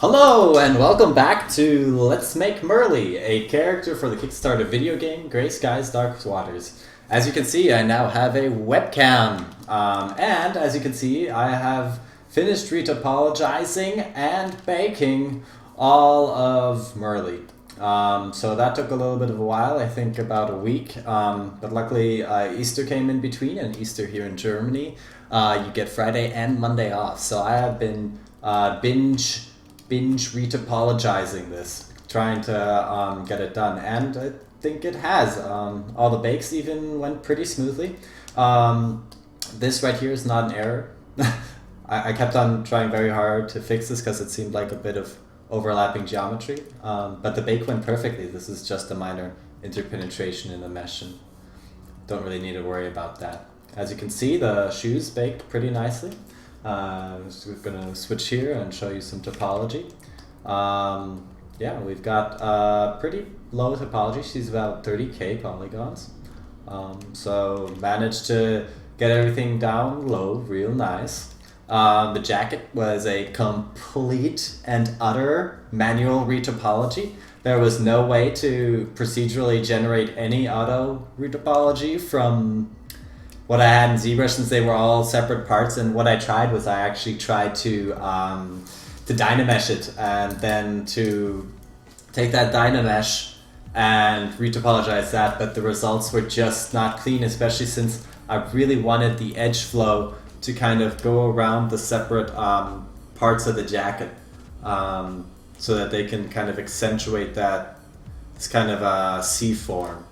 Hello and welcome back to Let's Make Merle, a character for the Kickstarter video game Grey Skies Dark Waters. As you can see, I now have a webcam, and as you can see, I have finished retopologizing and baking all of Merle. So that took a little bit of a while, I think about a week, but luckily Easter came in between, and Easter here in Germany, you get Friday and Monday off, so I have been binge retopologizing this, trying to get it done, and I think it has. All the bakes even went pretty smoothly. This right here is not an error. I kept on trying very hard to fix this because it seemed like a bit of overlapping geometry, but the bake went perfectly. This is just a minor interpenetration in the mesh, and don't really need to worry about that. As you can see, the shoes baked pretty nicely. So we're going to switch here and show you some topology. Yeah, we've got pretty low topology. She's about 30k polygons. So managed to get everything down low, real nice. The jacket was a complete and utter manual retopology. There was no way to procedurally generate any auto retopology from what I had in ZBrush, since they were all separate parts, and what I tried was I actually tried to Dynamesh it, and then to take that Dynamesh and retopologize that, but the results were just not clean, especially since I really wanted the edge flow to kind of go around the separate parts of the jacket, so that they can kind of accentuate that, this kind of a C form.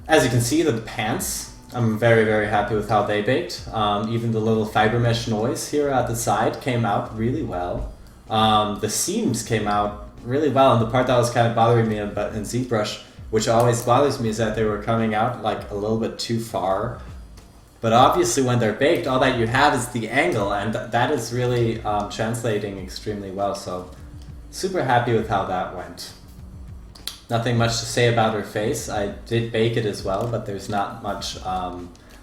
As you can see, the pants, I'm very, very happy with how they baked. Even the little fiber mesh noise here at the side came out really well. The seams came out really well, and the part that was kind of bothering me in ZBrush, which always bothers me, is that they were coming out like a little bit too far. But obviously when they're baked, all that you have is the angle, and that is really translating extremely well. So super happy with how that went. Nothing much to say about her face. I did bake it as well, but there's not much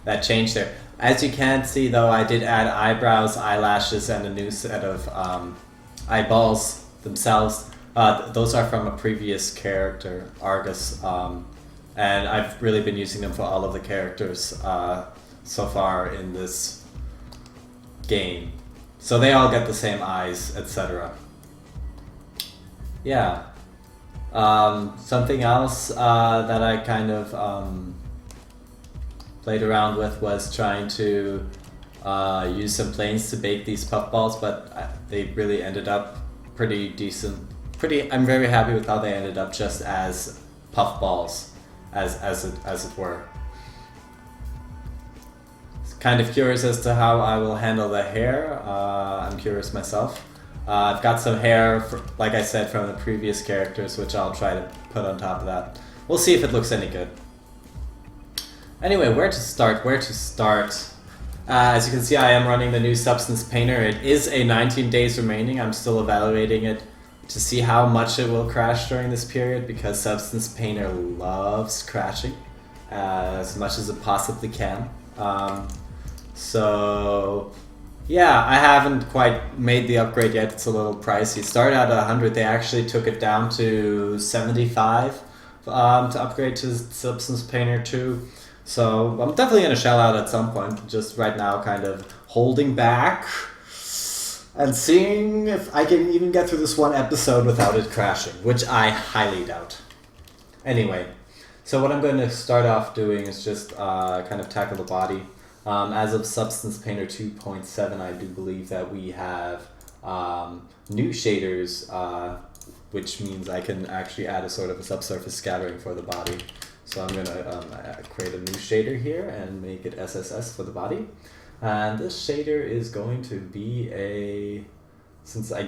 that changed there. As you can see though, I did add eyebrows, eyelashes, and a new set of eyeballs themselves. Those are from a previous character, Argus, and I've really been using them for all of the characters so far in this game. So they all get the same eyes, etc. Yeah. Something else that I kind of played around with was trying to use some planes to bake these puffballs, but they really ended up pretty decent. I'm very happy with how they ended up, just as puffballs, as it were. Kind of curious as to how I will handle the hair. I'm curious myself. I've got some hair, like I said, from the previous characters, which I'll try to put on top of that. We'll see if it looks any good. Anyway, where to start? As you can see, I am running the new Substance Painter. It is a 19 days remaining. I'm still evaluating it to see how much it will crash during this period, because Substance Painter loves crashing as much as it possibly can. So yeah, I haven't quite made the upgrade yet. It's a little pricey. It started out at 100. They actually took it down to 75 to upgrade to Substance Painter 2. So I'm definitely going to shell out at some point. Just right now kind of holding back and seeing if I can even get through this one episode without it crashing, which I highly doubt. Anyway, so what I'm going to start off doing is just kind of tackle the body. As of Substance Painter 2.7, I do believe that we have new shaders, which means I can actually add a sort of a subsurface scattering for the body. So I'm going to create a new shader here and make it SSS for the body. And this shader is going to be since I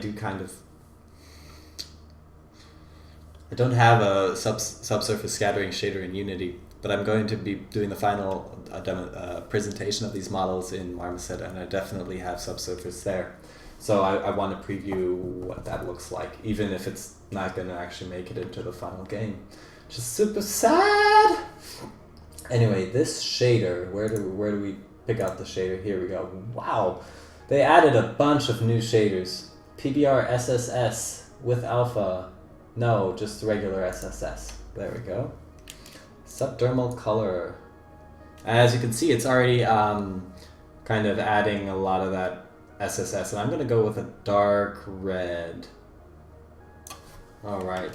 don't have a subsurface scattering shader in Unity, but I'm going to be doing the final presentation of these models in Marmoset, and I definitely have subsurface there. So I want to preview what that looks like, even if it's not going to actually make it into the final game. Just super sad! Anyway, this shader, where do we pick out the shader? Here we go. Wow! They added a bunch of new shaders. PBR SSS with alpha. No, just regular SSS. There we go. Subdermal color. As you can see, it's already kind of adding a lot of that SSS, and I'm gonna go with a dark red. Alright.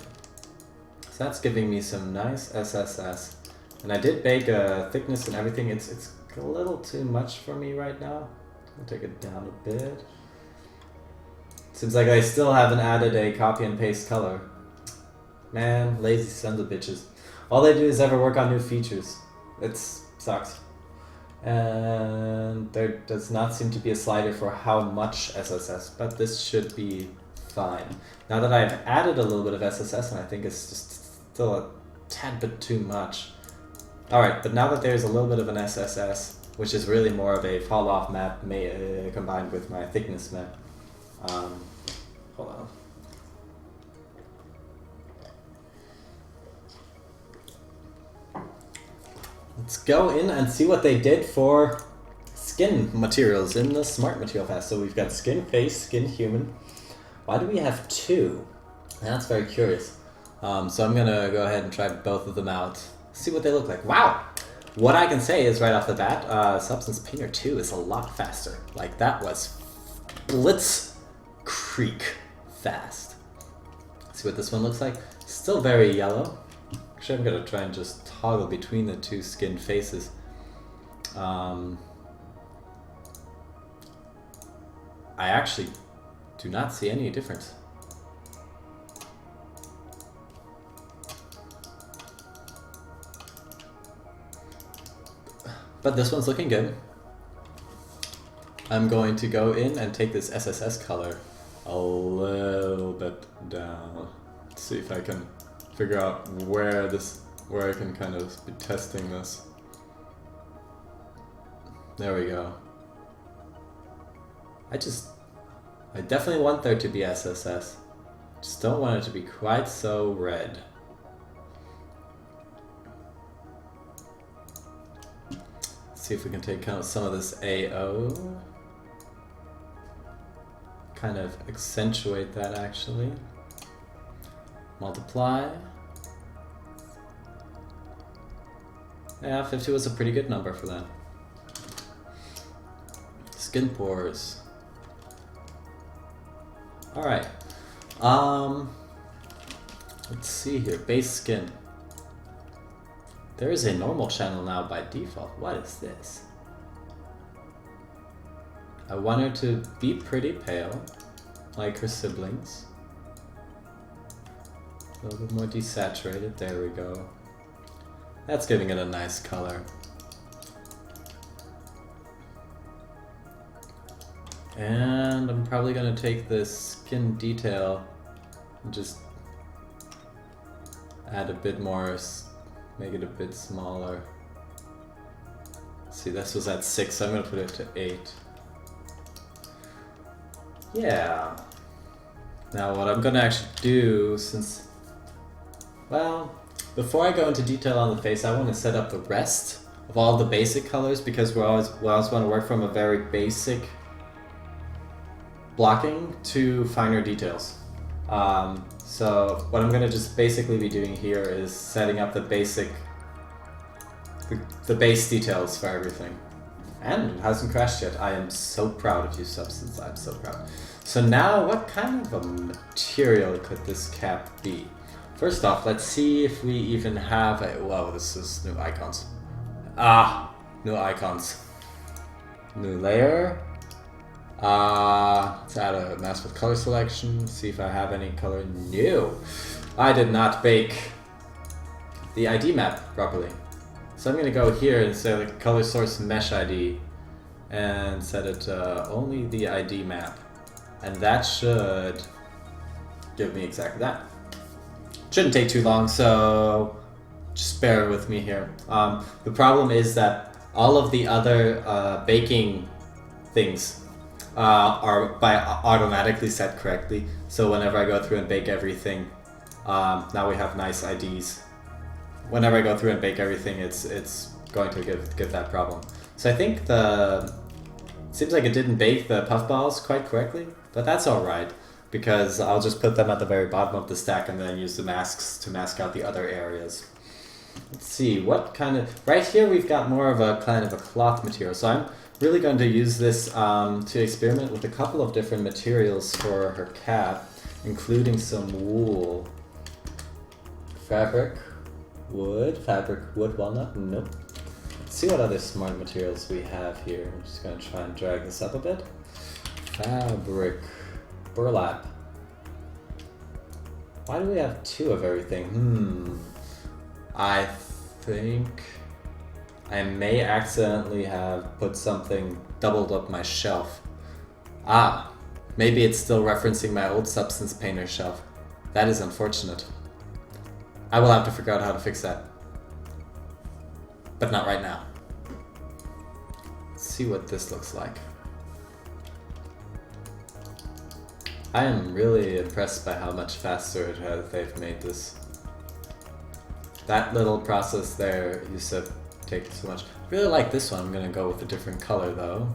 So that's giving me some nice SSS. And I did bake a thickness and everything. It's a little too much for me right now. I'll take it down a bit. Seems like I still haven't added a copy and paste color. Man, lazy sons of bitches. All they do is ever work on new features. It sucks. And there does not seem to be a slider for how much SSS, but this should be fine. Now that I've added a little bit of SSS, and I think it's just still a tad bit too much. Alright, but now that there's a little bit of an SSS, which is really more of a fall-off map combined with my thickness map. Hold on. Let's go in and see what they did for skin materials in the Smart Material Fast. So we've got skin face, skin human. Why do we have two? That's very curious. So I'm gonna go ahead and try both of them out. See what they look like. Wow! What I can say is right off the bat, Substance Painter 2 is a lot faster. Like that was blitz creek fast. See what this one looks like? Still very yellow. Actually, I'm gonna try and just toggle between the two skin faces. I actually do not see any difference. But this one's looking good. I'm going to go in and take this SSS color a little bit down. Let's see if I can figure out where I can kind of be testing this. There we go. I definitely want there to be SSS. Just don't want it to be quite so red. See if we can take out some of this AO. Kind of accentuate that actually. Multiply. Yeah, 50 was a pretty good number for that. Skin pores. Alright. Let's see here. Base skin. There is a normal channel now by default. What is this? I want her to be pretty pale, like her siblings. A little bit more desaturated. There we go. That's giving it a nice color. And I'm probably gonna take this skin detail and just add a bit more, make it a bit smaller. See, this was at 6, so I'm gonna put it to 8. Yeah. Now what I'm gonna actually do, since, well, before I go into detail on the face, I want to set up the rest of all the basic colors, because we always want to work from a very basic blocking to finer details. So what I'm going to just basically be doing here is setting up the basic, the base details for everything. And it hasn't crashed yet. I am so proud of you, Substance. I'm so proud. So now, what kind of a material could this cap be? First off, let's see if we even have a... Whoa, this is new icons. Ah, new icons. New layer. Let's add a mask with color selection. See if I have any color. No, I did not bake the ID map properly. So I'm gonna go here and say the color source mesh ID and set it to only the ID map. And that should give me exactly that. Shouldn't take too long, so just bear with me here. The problem is that all of the other baking things are automatically set correctly. So whenever I go through and bake everything, now we have nice IDs. Whenever I go through and bake everything, it's going to give that problem. So I think seems like it didn't bake the puffballs quite correctly, but that's all right. because I'll just put them at the very bottom of the stack and then use the masks to mask out the other areas. Let's see, what kind of... Right here we've got more of a kind of a cloth material, so I'm really going to use this to experiment with a couple of different materials for her cap, including some wool. Fabric, wood, walnut, nope. Let's see what other smart materials we have here. I'm just going to try and drag this up a bit. Fabric, burlap. Why do we have two of everything? I think I may accidentally have put something doubled up my shelf. Ah, maybe it's still referencing my old Substance Painter shelf. That is unfortunate. I will have to figure out how to fix that. But not right now. Let's see what this looks like. I am really impressed by how much faster they've made this. That little process there used to take so much. I really like this one. I'm gonna go with a different color though.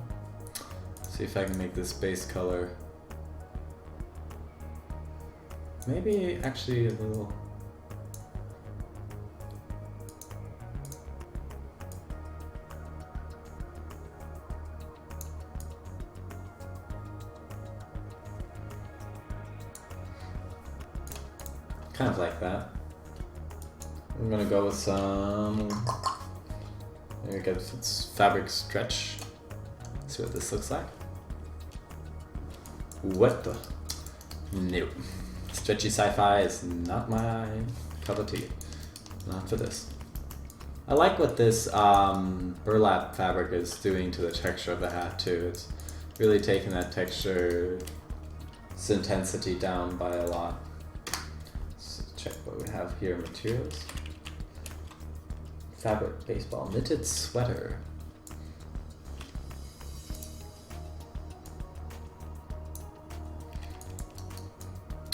See if I can make this base color. Maybe actually a little... kind of like that. I'm gonna go with some... There we go, it's fabric stretch. See what this looks like. What the? Nope. Stretchy sci-fi is not my cup of tea. Not for this. I like what this burlap fabric is doing to the texture of the hat too. It's really taking that texture's intensity down by a lot. Let's check what we have here. Materials. Fabric baseball knitted sweater.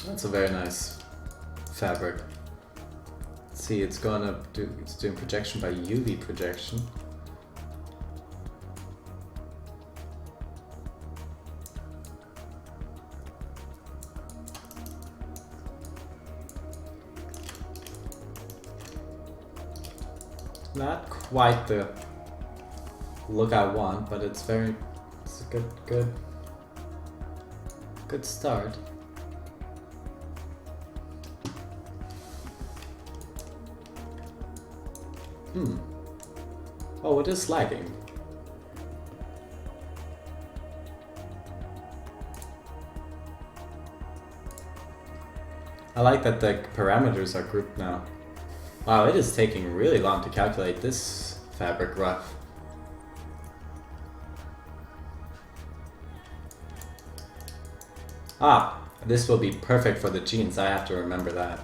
That's a very nice fabric. See, it's doing projection by UV projection. Not quite the look I want, but it's a good start. Oh, it is lagging. I like that the parameters are grouped now. Wow, it is taking really long to calculate this fabric rough. Ah, this will be perfect for the jeans. I have to remember that.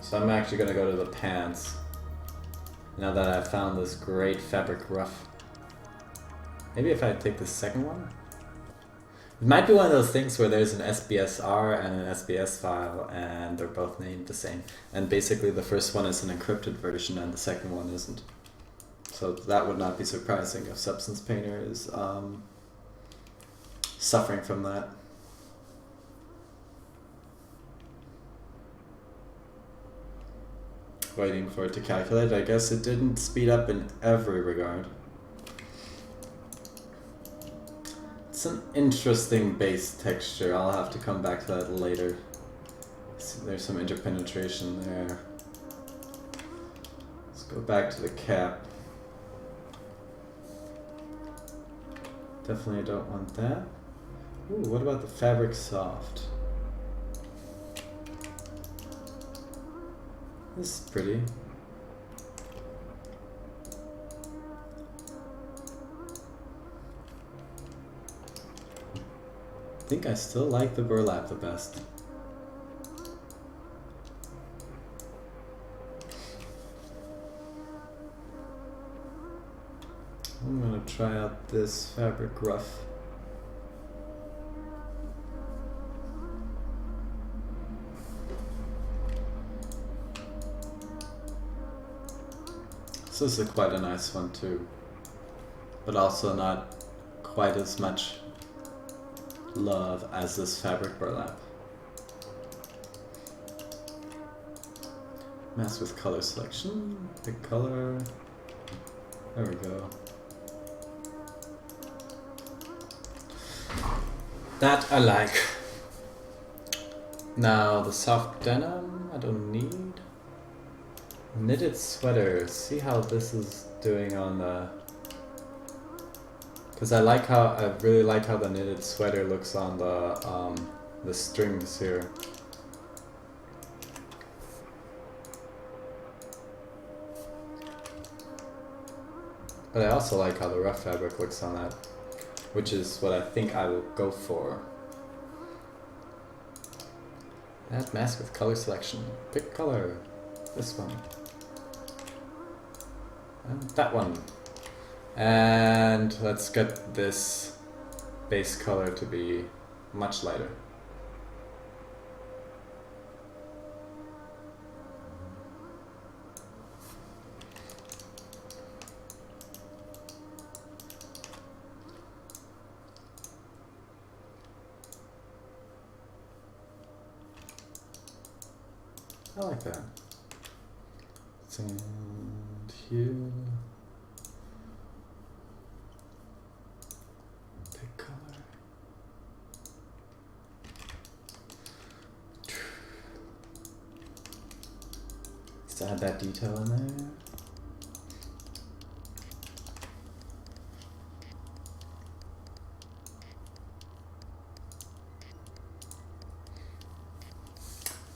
So I'm actually going to go to the pants. Now that I've found this great fabric rough. Maybe if I take the second one? It might be one of those things where there's an SBSR and an SBS file and they're both named the same. And basically the first one is an encrypted version and the second one isn't. So that would not be surprising if Substance Painter is suffering from that. Waiting for it to calculate. I guess it didn't speed up in every regard. It's an interesting base texture. I'll have to come back to that later. See, there's some interpenetration there. Let's go back to the cap. Definitely don't want that. Ooh, what about the fabric soft? This is pretty. I think I still like the burlap the best. I'm gonna try out this fabric rough. This is quite a nice one too, but also not quite as much love as this fabric burlap. Mask with color selection, pick color, there we go. That I like. Now the soft denim, I don't need. Knitted sweater, see how this is doing on the... Because I really like how the knitted sweater looks on the strings here. But I also like how the rough fabric looks on that, which is what I think I will go for. Add mask with color selection. Pick color. This one. And that one. And let's get this base color to be much lighter. I like that. And here, pick color. Just add that detail in there.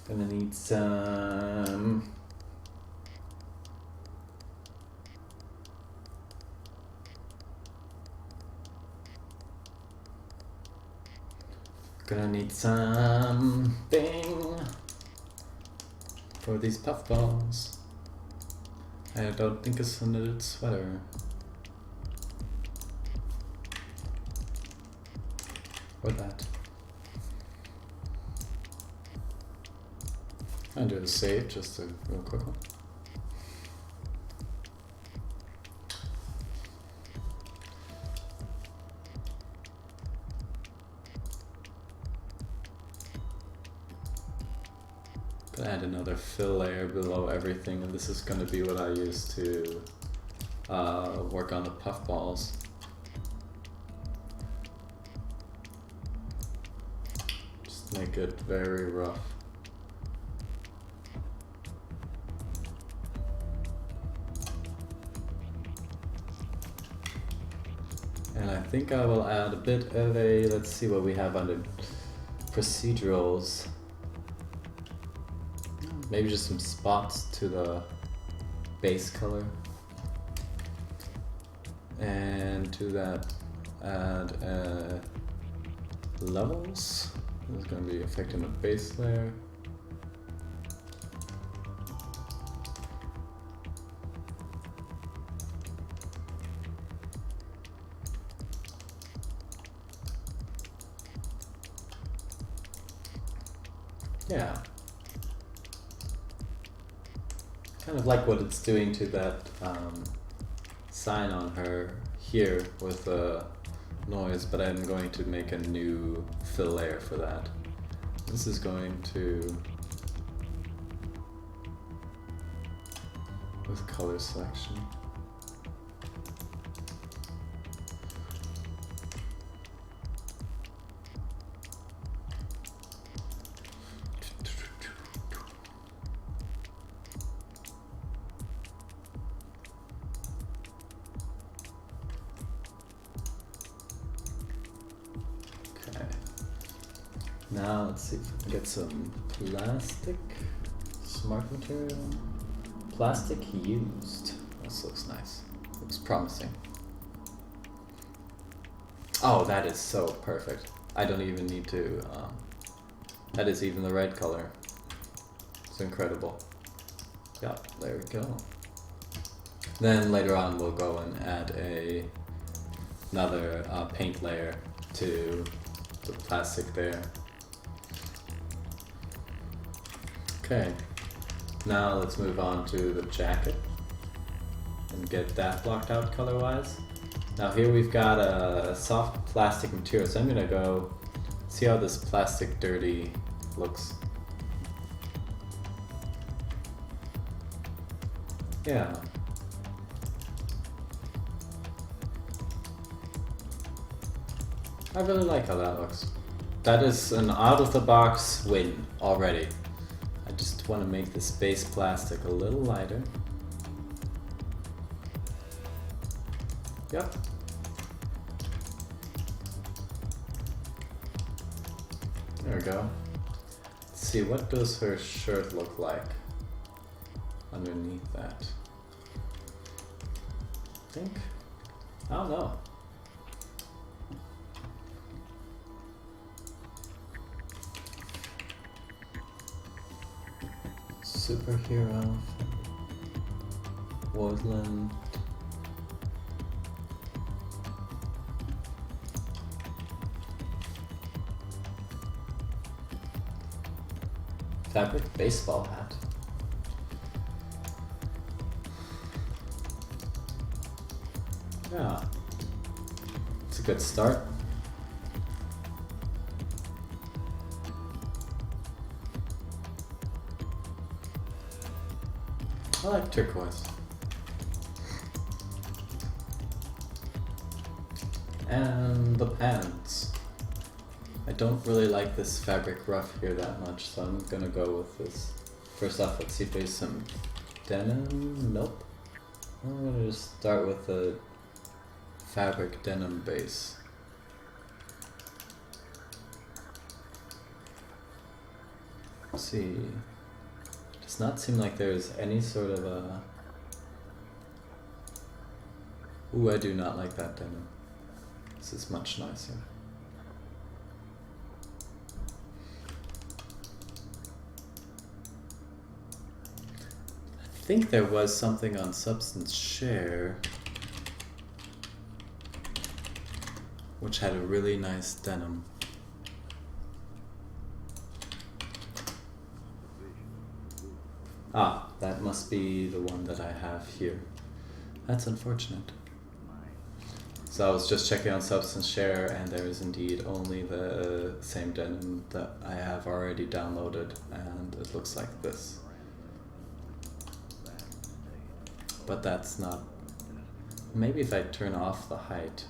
Gonna need some something for these puffballs. I don't think it's a knitted sweater. Or that. I'll do the save, just a real quick one. Gonna add another fill layer below everything, and this is gonna be what I use to work on the puffballs. Just make it very rough. And I think I will add a bit of a, let's see what we have under procedurals. Maybe just some spots to the base color. And to that, add levels. This is going to be affecting the base layer. Yeah. Kind of like what it's doing to that sign on her here with the noise, but I'm going to make a new fill layer for that. This is going to, with color selection. Now let's see if we can get some plastic, smart material. Plastic used. This looks nice. Looks promising. Oh, that is so perfect. I don't even need to, that is even the right color. It's incredible. Yeah, there we go. Then later on we'll go and add another paint layer to the plastic there. Okay, now let's move on to the jacket and get that blocked out color-wise. Now here we've got a soft plastic material, so I'm gonna go See how this plastic dirty looks? Yeah. I really like how that looks. That is an out-of-the-box win already. I just want to make this base plastic a little lighter. Yep. There we go. Let's see, what does her shirt look like underneath that? I don't know. Superhero, woodland. Fabric baseball hat. Yeah, it's a good start. I like turquoise. And the pants. I don't really like this fabric ruff here that much, so I'm gonna go with this. First off, let's see if there's some denim. Nope. I'm gonna just start with a fabric denim base. Let's see. Does not seem like there's any sort of a... Ooh, I do not like that denim. This is much nicer. I think there was something on Substance Share which had a really nice denim. Ah, that must be the one that I have here. That's unfortunate. So I was just checking on Substance Share, and there is indeed only the same denim that I have already downloaded, and it looks like this. But that's not... Maybe if I turn off the height,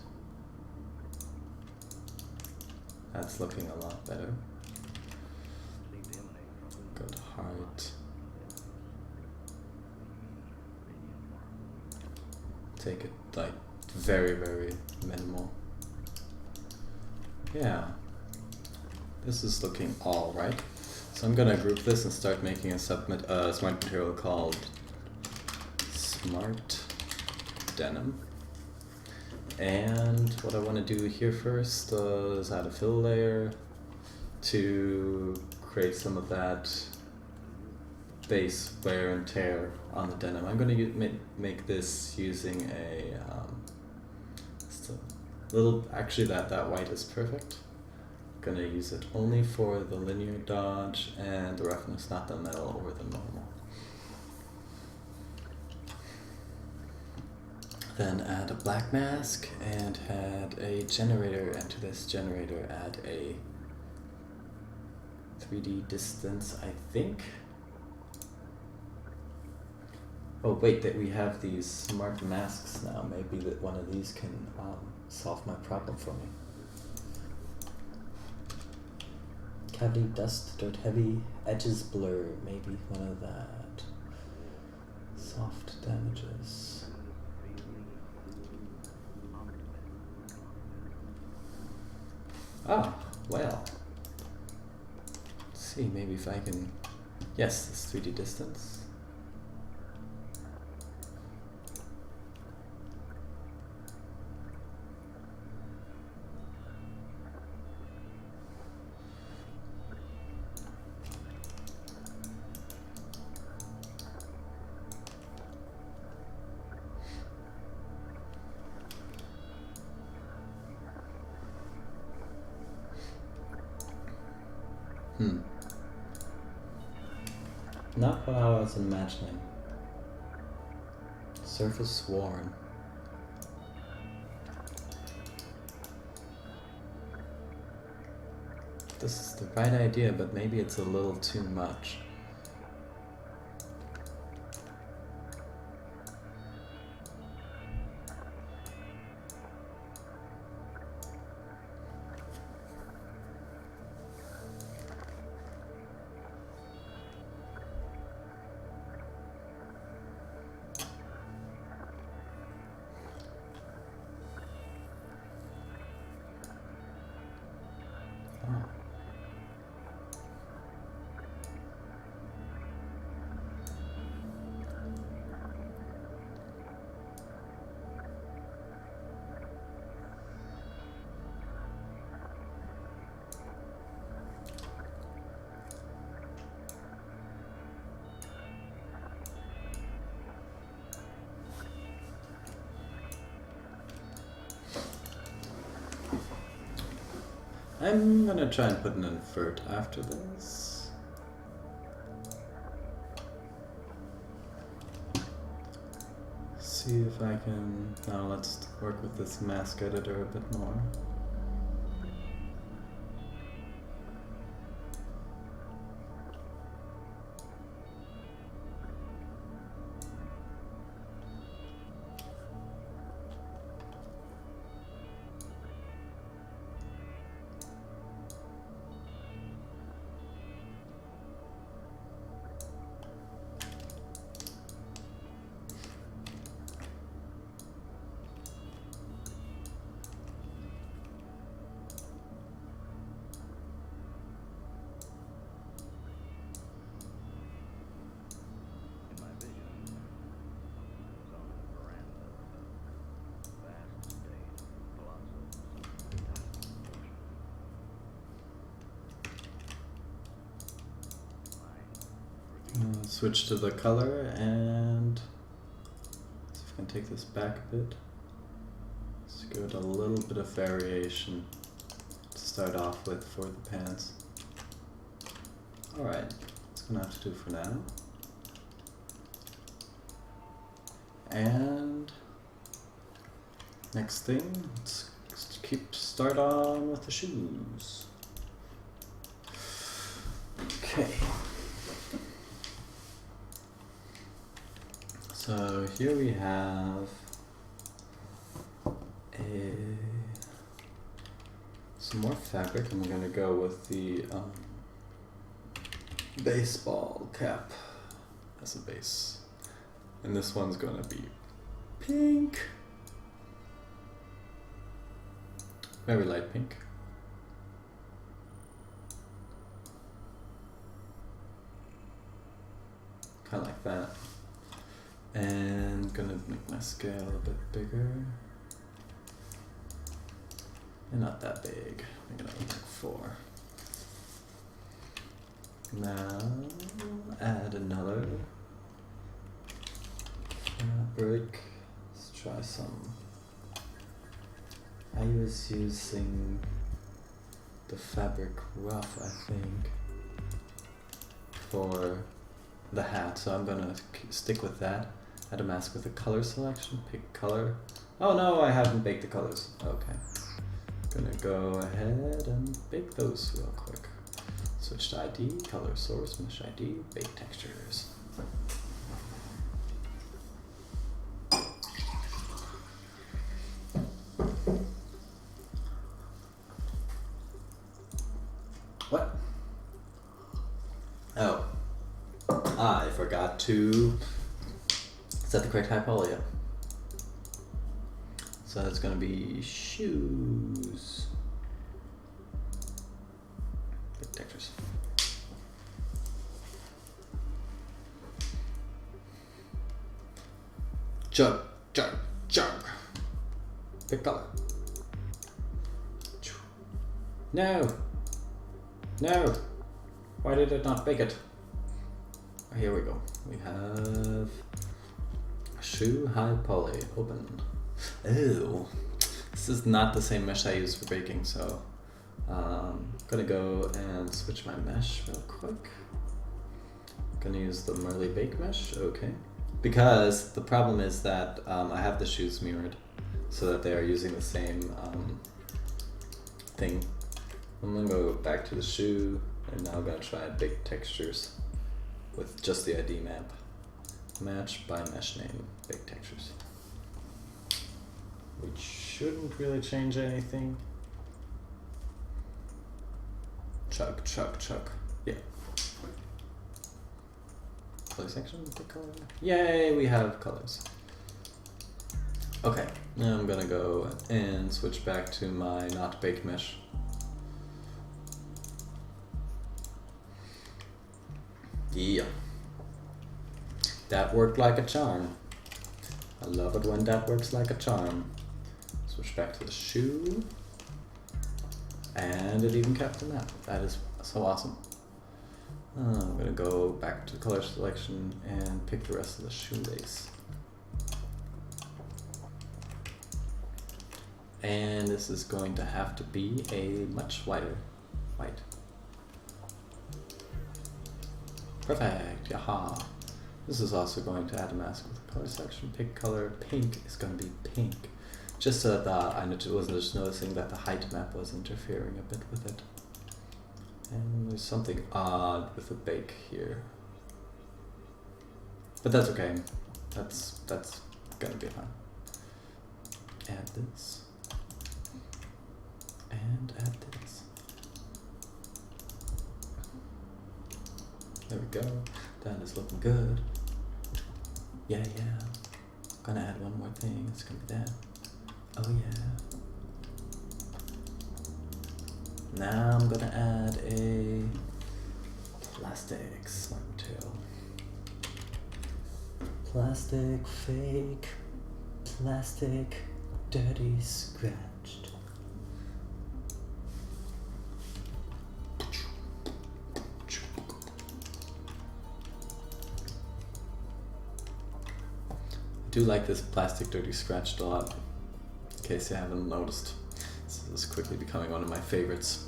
that's looking a lot better. Good heart. Take it like very, very minimal. Yeah, this is looking all right. So I'm gonna group this and start making a smart material called Smart Denim. And what I want to do here first is add a fill layer to create some of that base wear and tear on the denim. I'm going to make this using a just a little, actually that white is perfect. I'm going to use it only for the linear dodge and the roughness, not the metal or the normal. Then add a black mask and add a generator, and to this generator add a 3D distance, I think. Oh wait, that we have these smart masks now. Maybe that one of these can solve my problem for me. Cavity, dust, dirt heavy, edges blur, maybe one of that. Soft damages. Ah, well. Let's see, maybe if I can... Yes, this 3D distance. Not what I was imagining. Surface worn. if this is the right idea, but maybe it's a little too much. I'm gonna try and put an invert after this. See if I can... Now let's work with this mask editor a bit more. Switch to the color and see if I can take this back a bit. Let's give it a little bit of variation to start off with for the pants. Alright, that's gonna have to do for now. And next thing, let's start on with the shoes. Okay. So here we have some more fabric. I'm going to go with the baseball cap as a base. And this one's going to be pink. Very light pink. Kind of like that. And gonna make my scale a bit bigger. And not that big. Make it like 4. Now add another fabric. Let's try some. I was using the fabric rough, I think, for the hat, so I'm gonna stick with that. Add a mask with a color selection, pick color. Oh no, I haven't baked the colors. Okay. Gonna go ahead and bake those real quick. Switch to ID, color source, mesh ID, bake textures. What? Oh. I forgot to set the correct hypolia. So it's going to be shoes. Big textures. Jug, jug, jug. Pick color. No. No. Why did it not bake it? Here we go. We have shoe high poly open. Ew. This is not the same mesh I use for baking, so gonna go and switch my mesh real quick. Gonna use the Merle bake mesh, okay. Because the problem is that I have the shoes mirrored so that they are using the same thing. I'm gonna go back to the shoe, and now I'm gonna try big textures with just the ID map. Match by mesh name, big textures. Which shouldn't really change anything. Chug, chug, chug. Yeah. Color section, pick color. Yay, we have colors. Okay, now I'm gonna go and switch back to my not baked mesh. Yeah. That worked like a charm. I love it when that works like a charm. Switch back to the shoe. And it even kept the map. That is so awesome. I'm gonna go back to color selection and pick the rest of the shoelace. And this is going to have to be a much whiter white. Perfect, yaha. This is also going to add a mask with a color selection. Pick color, pink is going to be pink. Just so that I wasn't just noticing that the height map was interfering a bit with it. And there's something odd with the bake here. But that's okay. That's gonna be fine. Add this. And add this. There we go. That is looking good. Yeah. Gonna add one more thing. It's gonna be that. Oh yeah. Now I'm gonna add a plastic smart material. Plastic fake. Plastic dirty scratched. I do like this plastic dirty scratched a lot, in case you haven't noticed. This is quickly becoming one of my favorites.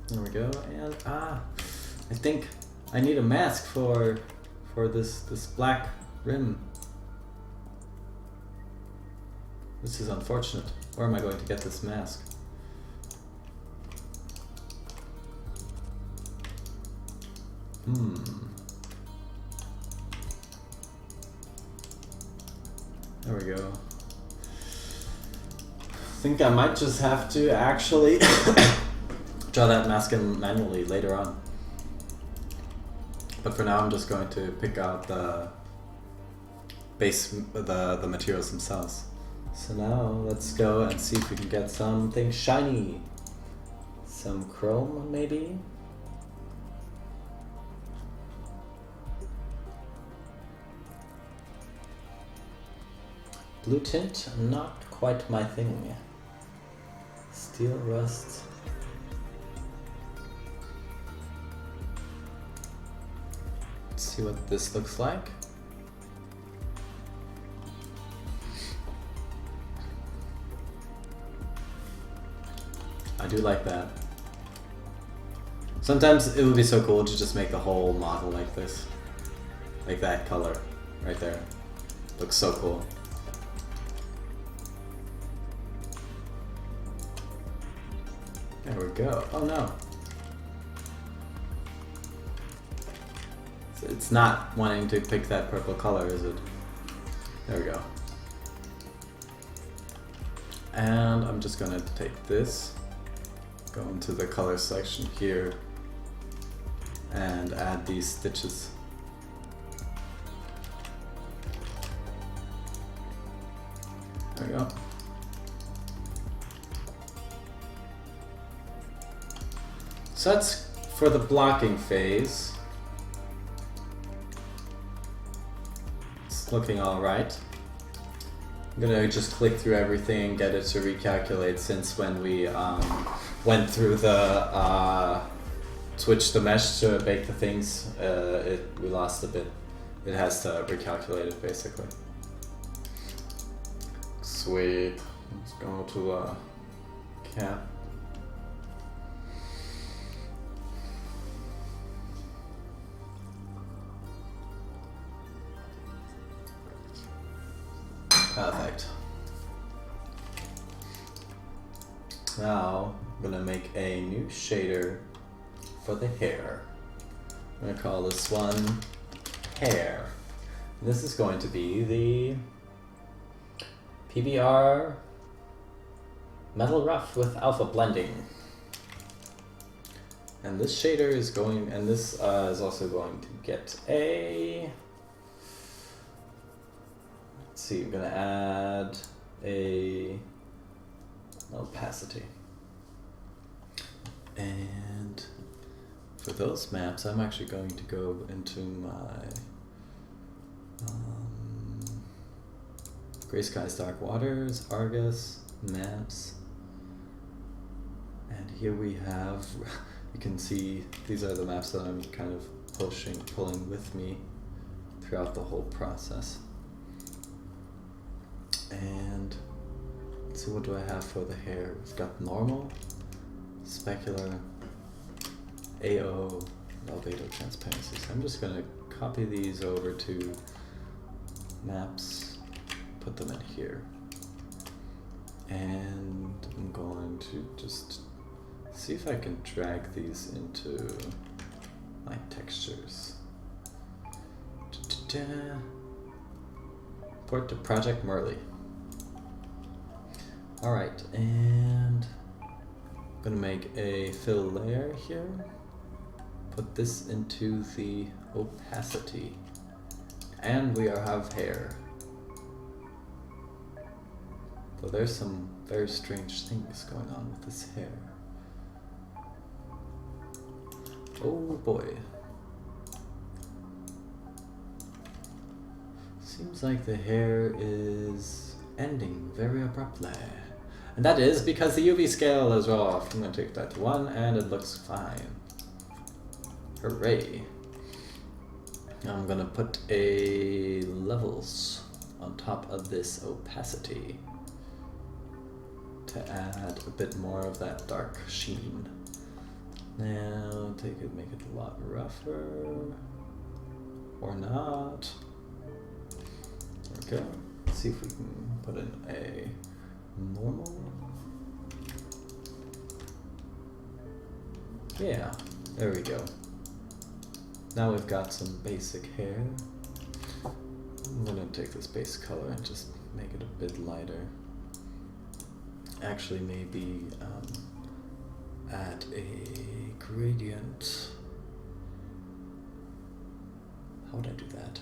There we go, and I think I need a mask for this black rim. This is unfortunate. Where am I going to get this mask? There we go. I think I might just have to actually draw that mask in manually later on. But for now I'm just going to pick out the base, the materials themselves. So now let's go and see if we can get something shiny. Some chrome maybe? Blue tint, not quite my thing. Steel rust. Let's see what this looks like. I do like that. Sometimes it would be so cool to just make the whole model like this. Like that color right there. Looks so cool. There we go. Oh no. So it's not wanting to pick that purple color, is it? There we go. And I'm just gonna take this, go into the color selection here, and add these stitches. There we go. So that's for the blocking phase. It's looking all right. I'm gonna just click through everything and get it to recalculate, since when we went through the switch the mesh to bake the things, we lost a bit. It has to recalculate it basically. Sweet. Let's go to cap. Perfect. Now I'm gonna make a new shader for the hair. I'm gonna call this one hair. This is going to be the PBR Metal Rough with alpha blending. And this shader is going, and this is also going to get a, let's see, I'm gonna add a opacity. And for those maps, I'm actually going to go into my Gray Skies, Dark Waters, Argus, maps. And here we have, you can see these are the maps that I'm kind of pulling with me throughout the whole process. And let's see, what do I have for the hair? We've got normal, specular, AO, albedo, transparency. So I'm just gonna copy these over to maps, put them in here. And I'm going to just see if I can drag these into my textures. Port to Project Merle. Alright, and I'm gonna make a fill layer here. Put this into the opacity. And we have hair. So there's some very strange things going on with this hair. Oh boy. Seems like the hair is ending very abruptly. And that is because the UV scale is off. I'm gonna take that to 1 and it looks fine. Hooray. Now I'm gonna put a levels on top of this opacity to add a bit more of that dark sheen. Now take it, make it a lot rougher, or not. There we go. Let's see if we can put in a normal. Yeah, there we go. Now we've got some basic hair. I'm gonna take this base color and just make it a bit lighter. Actually, maybe add a gradient. How would I do that?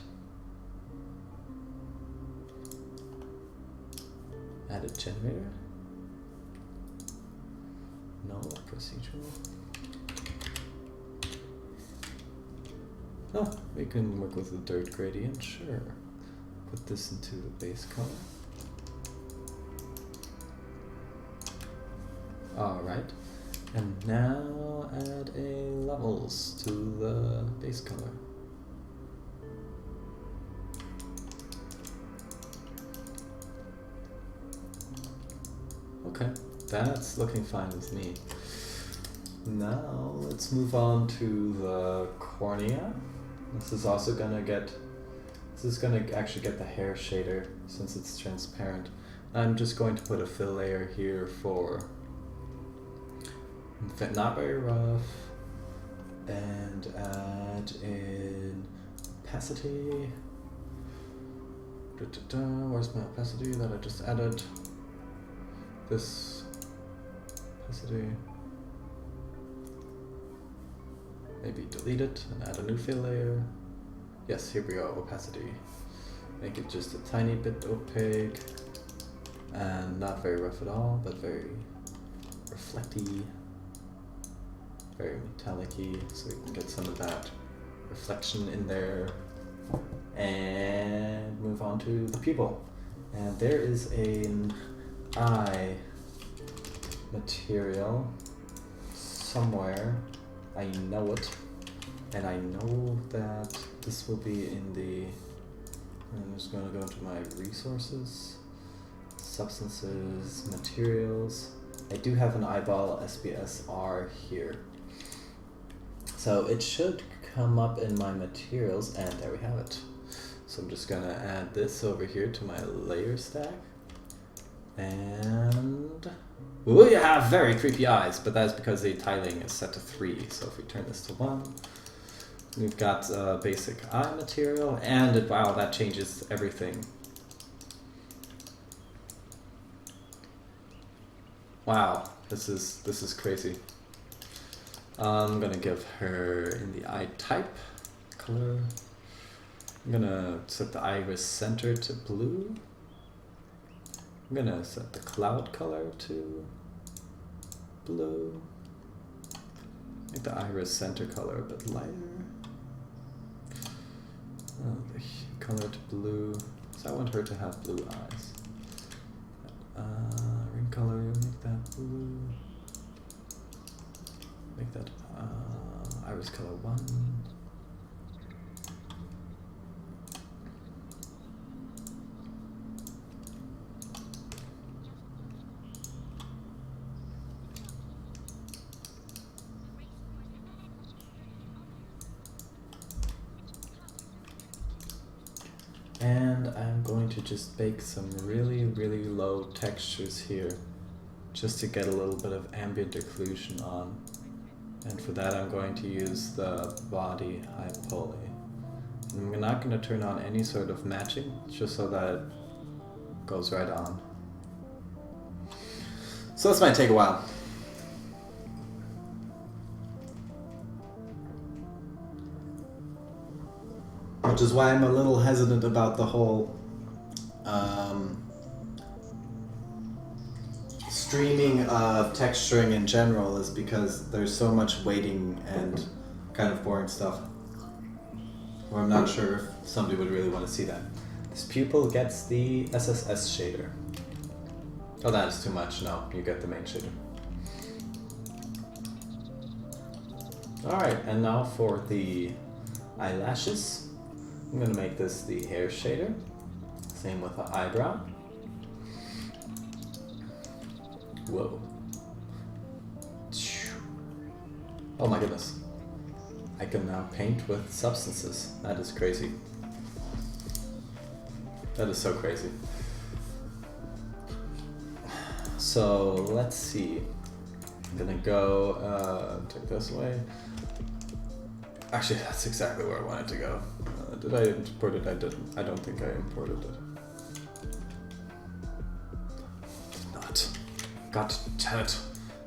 Add a generator? No, procedural. Oh, we can work with the dirt gradient, sure. Put this into the base color. Alright, and now add a levels to the base color. Okay, that's looking fine with me. Now let's move on to the cornea. This is also gonna get, actually get the hair shader since it's transparent. I'm just going to put a fill layer here for not very rough, and add in opacity. Where's my opacity that I just added? This opacity. Maybe delete it and add a new fill layer. Yes, here we go, opacity. Make it just a tiny bit opaque and not very rough at all, but very reflecty. Very metallic-y, so we can get some of that reflection in there. And move on to the pupil. And there is an eye material somewhere. I know it. And I know that this will be in the, I'm just going to go to my resources, substances, materials. I do have an eyeball SBSR here. So it should come up in my materials, and there we have it. So I'm just gonna add this over here to my layer stack. And We have very creepy eyes, but that's because the tiling is set to 3. So if we turn this to 1, we've got basic eye material, and wow, that changes everything. Wow, this is crazy. I'm gonna give her in the eye type color. I'm gonna set the iris center to blue. I'm gonna set the cloud color to blue. Make the iris center color a bit lighter. Oh, the color to blue. So I want her to have blue eyes. Ring color, make that blue. Make that iris color 1. And I'm going to just bake some really, really low textures here, just to get a little bit of ambient occlusion on. And for that I'm going to use the body high poly. And I'm not going to turn on any sort of matching, just so that it goes right on. So this might take a while. Which is why I'm a little hesitant about the whole streaming of texturing in general, is because there's so much waiting and kind of boring stuff where I'm not sure if somebody would really want to see that. This pupil gets the SSS shader. Oh, that is too much. No, you get the main shader. Alright, and now for the eyelashes. I'm going to make this the hair shader. Same with the eyebrow. Whoa. Oh my goodness. I can now paint with substances. That is crazy. That is so crazy. So let's see. I'm gonna go take this away. Actually, that's exactly where I wanted to go. Did I import it? I didn't. I don't think I imported it. Did not. God damn it.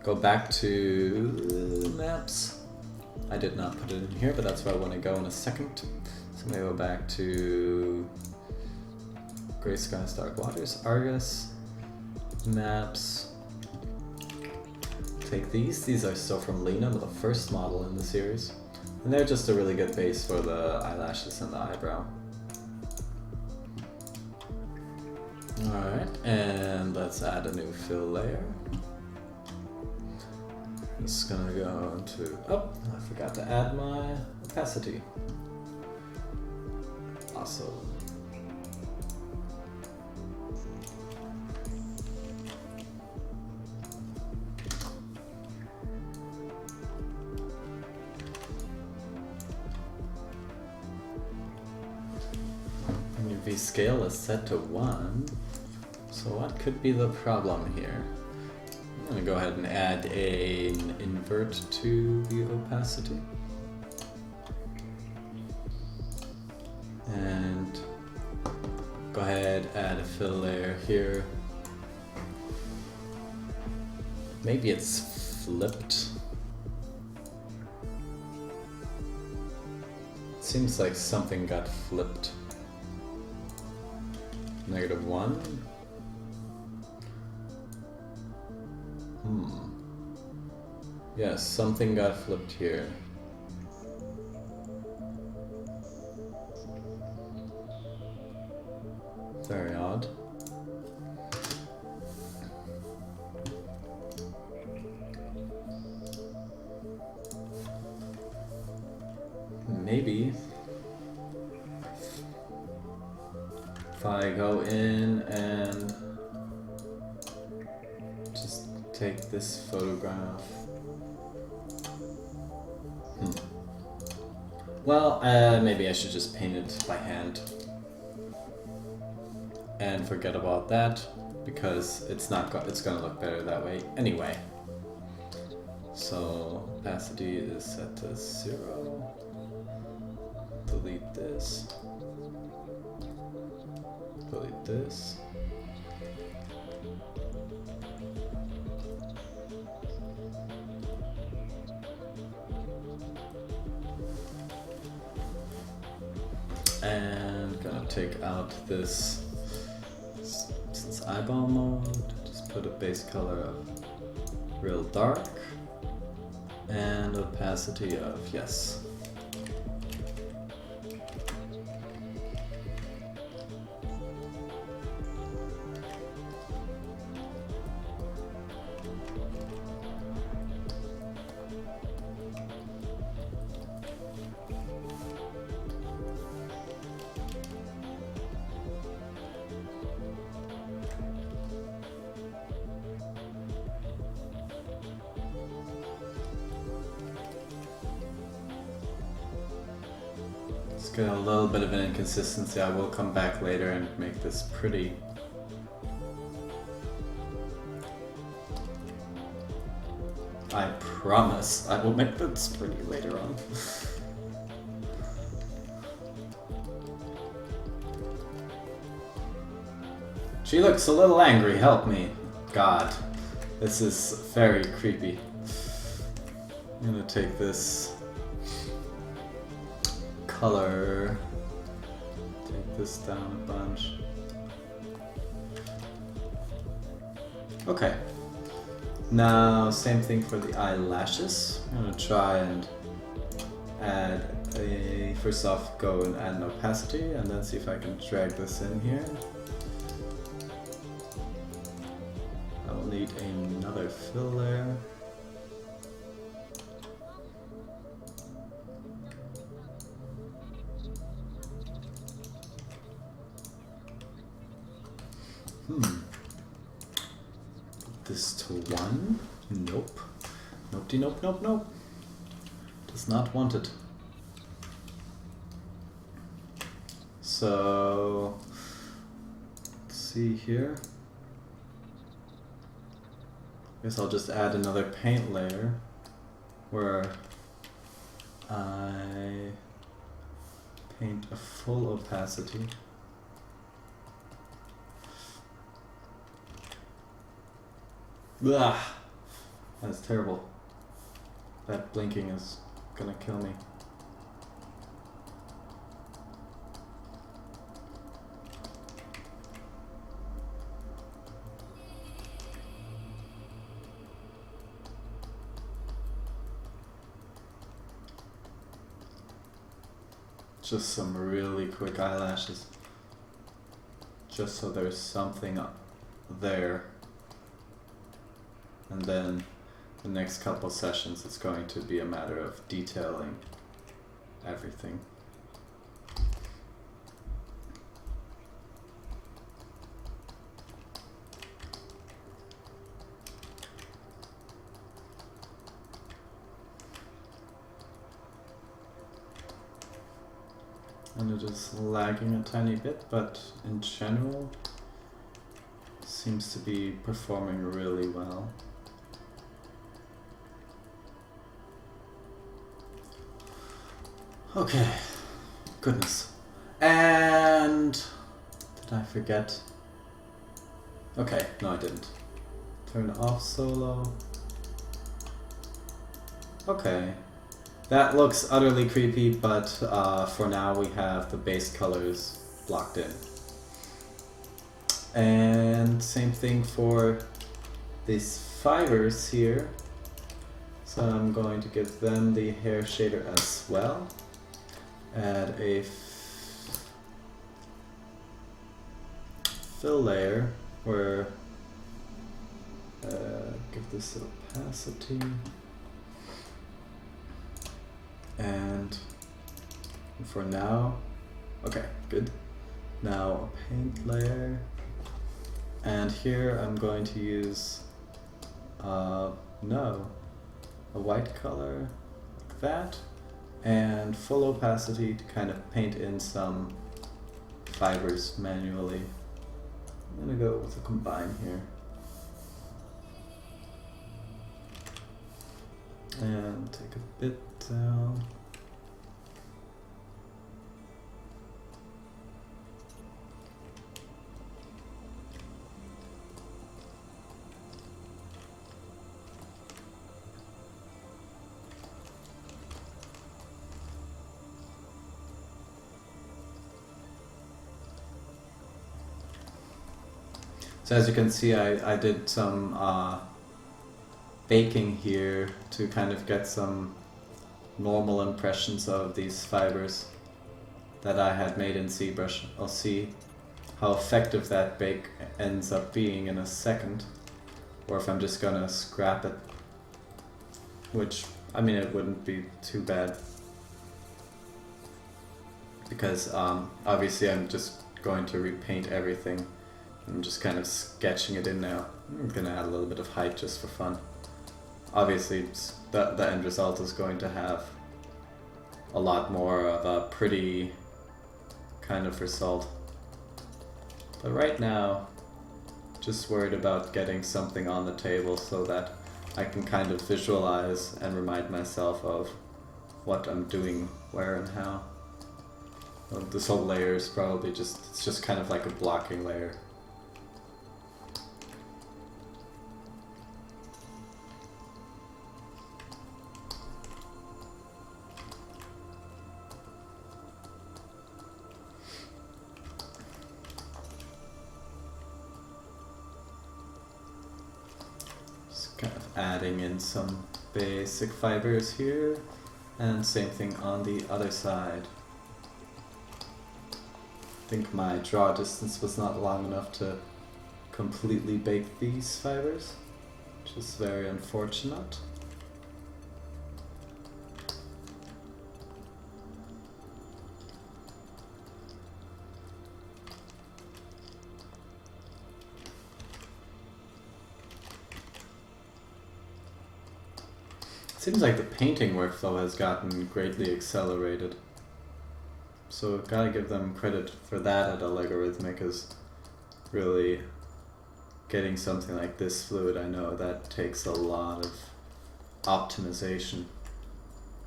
Go back to maps. I did not put it in here, but that's where I want to go in a second. So I'm gonna go back to Gray Skies, Dark Waters, Argus, maps. Take these. These are still from Lena, the first model in the series. And they're just a really good base for the eyelashes and the eyebrow. Alright, and let's add a new fill layer. This is gonna go into, oh, I forgot to add my opacity. Awesome. UV scale is set to 1, so what could be the problem here? I'm going to go ahead and add an invert to the opacity. And go ahead, add a fill layer here. Maybe it's flipped. It seems like something got flipped. -1. Yes, something got flipped here. Very odd. Maybe if I go in and just take this photograph. Well, maybe I should just paint it by hand and forget about that. because it's gonna look better that way anyway. So opacity is set to 0. Delete this. Delete this. And gonna take out this, since eyeball mode, just put a base color of real dark and opacity of yes. Got a little bit of an inconsistency. I will come back later and make this pretty. I promise I will make this pretty later on. She looks a little angry, help me. God, this is very creepy. I'm gonna take this color, take this down a bunch. Okay, now same thing for the eyelashes. I'm gonna try and add a, first off go and add an opacity and then see if I can drag this in here. I will need another fill layer. Put this to 1. Nope. Nope, nope, nope, nope. Does not want it. So, let's see here. Guess I'll just add another paint layer where I paint a full opacity. Ugh, that's terrible. That blinking is gonna kill me. Just some really quick eyelashes. Just so there's something up there. And then the next couple sessions it's going to be a matter of detailing everything. And it is lagging a tiny bit, but in general seems to be performing really well. Okay, goodness. And did I forget? Okay, no I didn't. Turn off solo. Okay, that looks utterly creepy, but for now we have the base colors locked in. And same thing for these fibers here. So I'm going to give them the hair shader as well. Add a fill layer where give this opacity and for now, okay, good. Now a paint layer, and here I'm going to use a white color like that. And full opacity to kind of paint in some fibers manually. I'm gonna go with a combine here. And take a bit down. So as you can see, I did some baking here to kind of get some normal impressions of these fibers that I had made in ZBrush. I'll see how effective that bake ends up being in a second, or if I'm just gonna scrap it, which, I mean, it wouldn't be too bad, because obviously I'm just going to repaint everything. I'm just kind of sketching it in now. I'm gonna add a little bit of height just for fun. Obviously, the end result is going to have a lot more of a pretty kind of result. But right now, just worried about getting something on the table so that I can kind of visualize and remind myself of what I'm doing, where and how. Well, this whole layer is probably it's just kind of like a blocking layer. Kind of adding in some basic fibers here, and same thing on the other side. I think my draw distance was not long enough to completely bake these fibers, which is very unfortunate. Seems like the painting workflow has gotten greatly accelerated. So gotta give them credit for that at Allegorithmic, is really getting something like this fluid. I know that takes a lot of optimization.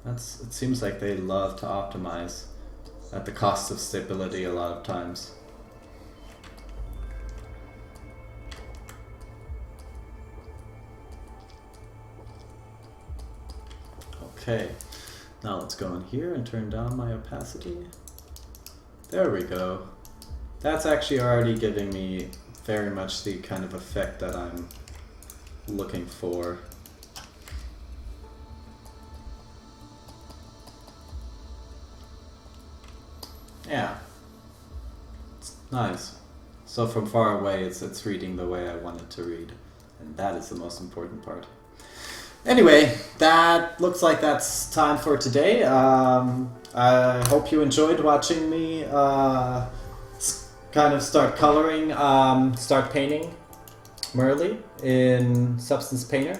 It seems like they love to optimize at the cost of stability a lot of times. Okay, now let's go in here and turn down my opacity. There we go. That's actually already giving me very much the kind of effect that I'm looking for. Yeah, it's nice. So from far away, it's reading the way I want it to read, and that is the most important part. Anyway, that looks like that's time for today. I hope you enjoyed watching me kind of start coloring, start painting Merle in Substance Painter.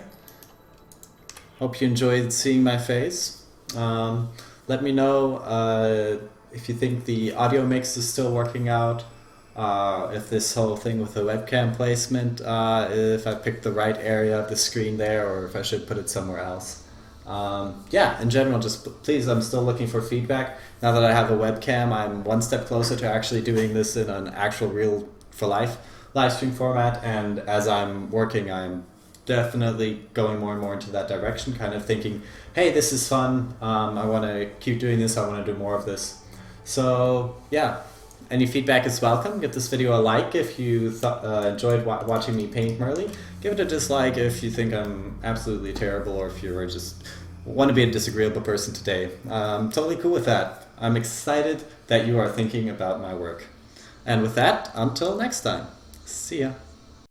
Hope you enjoyed seeing my face. Let me know if you think the audio mix is still working out. If this whole thing with the webcam placement, if I picked the right area of the screen there, or if I should put it somewhere else. Yeah, in general, just please, I'm still looking for feedback. Now that I have a webcam, I'm one step closer to actually doing this in an actual real for life live stream format, and as I'm working, I'm definitely going more and more into that direction, kind of thinking, hey, this is fun, I want to keep doing this, I want to do more of this. So yeah, any feedback is welcome. Give this video a like if you enjoyed watching me paint Merle. Give it a dislike if you think I'm absolutely terrible, or if you're just want to be a disagreeable person today. I'm totally cool with that. I'm excited that you are thinking about my work. And with that, until next time, see ya.